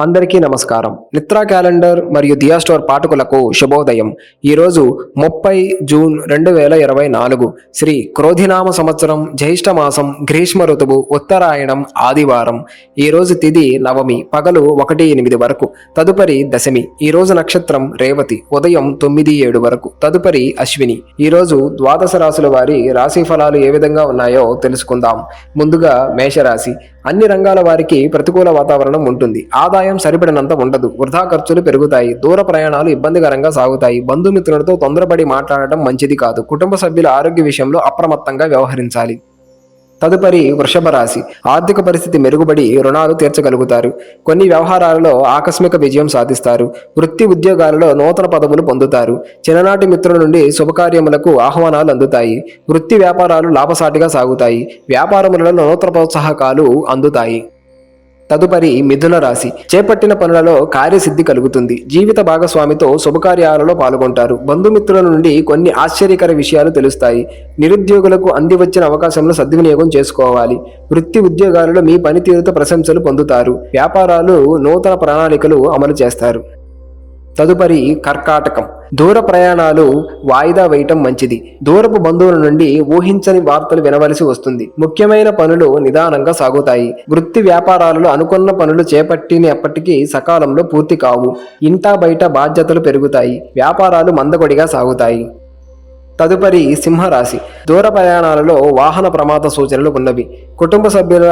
అందరికీ నమస్కారం. నిత్రా క్యాలెండర్ మరియు దియా స్టోర్ పాఠకులకు శుభోదయం. ఈరోజు 30 జూన్ 2024 శ్రీ క్రోధినామ సంవత్సరం జ్యేష్ఠ మాసం గ్రీష్మ ఋతువు ఉత్తరాయణం ఆదివారం. ఈరోజు తిథి నవమి పగలు 1-8 వరకు, తదుపరి దశమి. ఈరోజు నక్షత్రం రేవతి ఉదయం 9-7 వరకు, తదుపరి అశ్విని. ఈరోజు ద్వాదశ రాశుల వారి రాశి ఫలాలు ఏ విధంగా ఉన్నాయో తెలుసుకుందాం. ముందుగా మేషరాశి. అన్ని రంగాల వారికి ప్రతికూల వాతావరణం ఉంటుంది. ఆదాయం సరిపడినంత ఉండదు. వృధా ఖర్చులు పెరుగుతాయి. దూర ప్రయాణాలు ఇబ్బందికరంగా సాగుతాయి. బంధుమిత్రులతో తొందరపడి మాట్లాడటం మంచిది కాదు. కుటుంబ సభ్యుల ఆరోగ్య విషయంలో అప్రమత్తంగా వ్యవహరించాలి. తదుపరి వృషభ రాశి. ఆర్థిక పరిస్థితి మెరుగుపడి రుణాలు తీర్చగలుగుతారు. కొన్ని వ్యవహారాలలో ఆకస్మిక విజయం సాధిస్తారు. వృత్తి ఉద్యోగాలలో నూతన పదవులు పొందుతారు. చిన్ననాటి మిత్రుల నుండి శుభకార్యములకు ఆహ్వానాలు అందుతాయి. వృత్తి వ్యాపారాలు లాభసాటిగా సాగుతాయి. వ్యాపారములలో నూతన ప్రోత్సాహకాలు అందుతాయి. తదుపరి మిథున రాశి. చేపట్టిన పనులలో కార్యసిద్ధి కలుగుతుంది. జీవిత భాగస్వామితో శుభకార్యాలలో పాల్గొంటారు. బంధుమిత్రుల నుండి కొన్ని ఆశ్చర్యకర విషయాలు తెలుస్తాయి. నిరుద్యోగులకు అందివచ్చిన అవకాశంలో సద్వినియోగం చేసుకోవాలి. వృత్తి ఉద్యోగాలలో మీ పనితీరుతో ప్రశంసలు పొందుతారు. వ్యాపారాలు నూతన ప్రణాళికలు అమలు చేస్తారు. తదుపరి కర్కాటకం. దూర ప్రయాణాలు వాయిదా వేయటం మంచిది. దూరపు బంధువుల నుండి ఊహించని వార్తలు వినవలసి వస్తుంది. ముఖ్యమైన పనులు నిదానంగా సాగుతాయి. వృత్తి వ్యాపారాలలో అనుకున్న పనులు చేపట్టినప్పటికీ సకాలంలో పూర్తి కావు. ఇంటా బయట బాధ్యతలు పెరుగుతాయి. వ్యాపారాలు మందకొడిగా సాగుతాయి. తదుపరి సింహరాశి. దూర ప్రయాణాలలో వాహన ప్రమాద సూచనలు ఉన్నవి. కుటుంబ సభ్యుల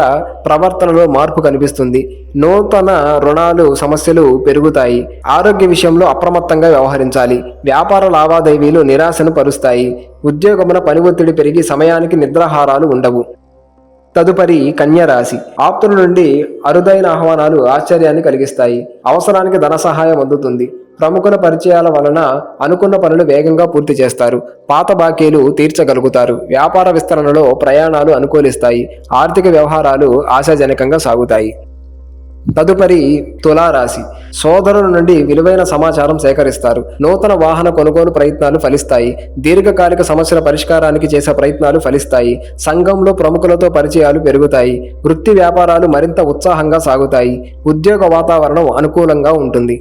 ప్రవర్తనలో మార్పు కనిపిస్తుంది. నూతన రుణాలు సమస్యలు పెరుగుతాయి. ఆరోగ్య విషయంలో అప్రమత్తంగా వ్యవహరించాలి. వ్యాపార లావాదేవీలు నిరాశను పరుస్తాయి. ఉద్యోగమున పని ఒత్తిడి పెరిగి సమయానికి నిద్రాహారాలు ఉండవు. తదుపరి కన్యరాశి. ఆప్తుల నుండి అరుదైన ఆహ్వానాలు ఆశ్చర్యాన్ని కలిగిస్తాయి. అవసరానికి ధన సహాయం అందుతుంది. ప్రముఖుల పరిచయాల వలన అనుకున్న పనులు వేగంగా పూర్తి చేస్తారు. పాత బాకీలు తీర్చగలుగుతారు. వ్యాపార విస్తరణలో ప్రయాణాలు అనుకూలిస్తాయి. ఆర్థిక వ్యవహారాలు ఆశాజనకంగా సాగుతాయి. తదుపరి తులారాశి. సోదరుల నుండి విలువైన సమాచారం సేకరిస్తారు. నూతన వాహన కొనుగోలు ప్రయత్నాలు ఫలిస్తాయి. దీర్ఘకాలిక సమస్యల పరిష్కారానికి చేసే ప్రయత్నాలు ఫలిస్తాయి. సంఘంలో ప్రముఖులతో పరిచయాలు పెరుగుతాయి. వృత్తి వ్యాపారాలు మరింత ఉత్సాహంగా సాగుతాయి. ఉద్యోగ వాతావరణం అనుకూలంగా ఉంటుంది.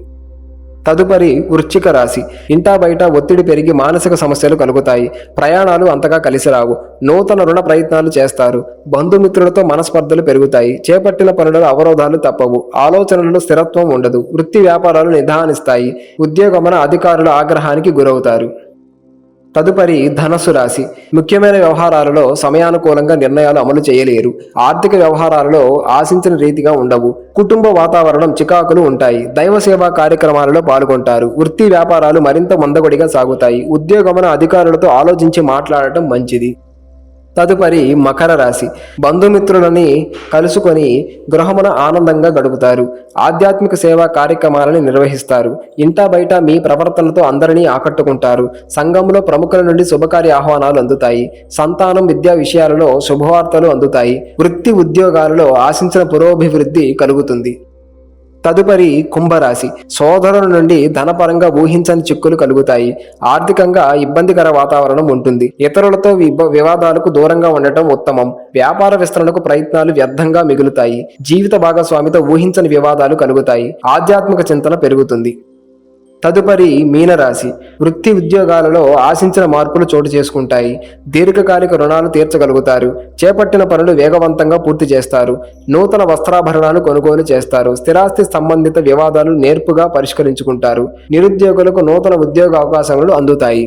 తదుపరి వృశ్చిక రాశి. ఇంటా బయట ఒత్తిడి పెరిగి మానసిక సమస్యలు కలుగుతాయి. ప్రయాణాలు అంతగా కలిసిరావు. నూతన రుణ ప్రయత్నాలు చేస్తారు. బంధుమిత్రులతో మనస్పర్ధలు పెరుగుతాయి. చేపట్టిన పనులలో అవరోధాలు తప్పవు. ఆలోచనలలో స్థిరత్వం ఉండదు. వృత్తి వ్యాపారాలు నిదానిస్తాయి. ఉద్యోగమున అధికారుల ఆగ్రహానికి గురవుతారు. తదుపరి ధనస్సు రాశి. ముఖ్యమైన వ్యవహారాలలో సమయానుకూలంగా నిర్ణయాలు అమలు చేయలేరు. ఆర్థిక వ్యవహారాలలో ఆశించిన రీతిగా ఉండవు. కుటుంబ వాతావరణం చికాకులు ఉంటాయి. దైవ సేవా కార్యక్రమాలలో పాల్గొంటారు. వృత్తి వ్యాపారాలు మరింత మందకొడిగా సాగుతాయి. ఉద్యోగమున అధికారులతో ఆలోచించి మాట్లాడటం మంచిది. తదుపరి మకర రాశి. బంధుమిత్రులని కలుసుకొని గృహమున ఆనందంగా గడుపుతారు. ఆధ్యాత్మిక సేవా కార్యక్రమాలను నిర్వహిస్తారు. ఇంటా బయట మీ ప్రవర్తనతో అందరినీ ఆకట్టుకుంటారు. సంఘంలో ప్రముఖుల నుండి శుభకార్య ఆహ్వానాలు అందుతాయి. సంతానం విద్యా విషయాలలో శుభవార్తలు అందుతాయి. వృత్తి ఉద్యోగాలలో ఆశించిన పురోభివృద్ధి కలుగుతుంది. తదుపరి కుంభరాశి. సోదరుల నుండి ధనపరంగా ఊహించని చిక్కులు కలుగుతాయి. ఆర్థికంగా ఇబ్బందికర వాతావరణం ఉంటుంది. ఇతరులతో వివాదాలకు దూరంగా ఉండటం ఉత్తమం. వ్యాపార విస్తరణకు ప్రయత్నాలు వ్యర్థంగా మిగులుతాయి. జీవిత భాగస్వామితో ఊహించని వివాదాలు కలుగుతాయి. ఆధ్యాత్మిక చింతన పెరుగుతుంది. తదుపరి మీనరాశి. వృత్తి ఉద్యోగాలలో ఆశించిన మార్పులు చోటు చేసుకుంటాయి. దీర్ఘకాలిక రుణాలు తీర్చగలుగుతారు. చేపట్టిన పనులు వేగవంతంగా పూర్తి చేస్తారు. నూతన వస్త్రాభరణాలు కొనుగోలు చేస్తారు. స్థిరాస్తి సంబంధిత వివాదాలు నేర్పుగా పరిష్కరించుకుంటారు. నిరుద్యోగులకు నూతన ఉద్యోగ అవకాశాలు అందుతాయి.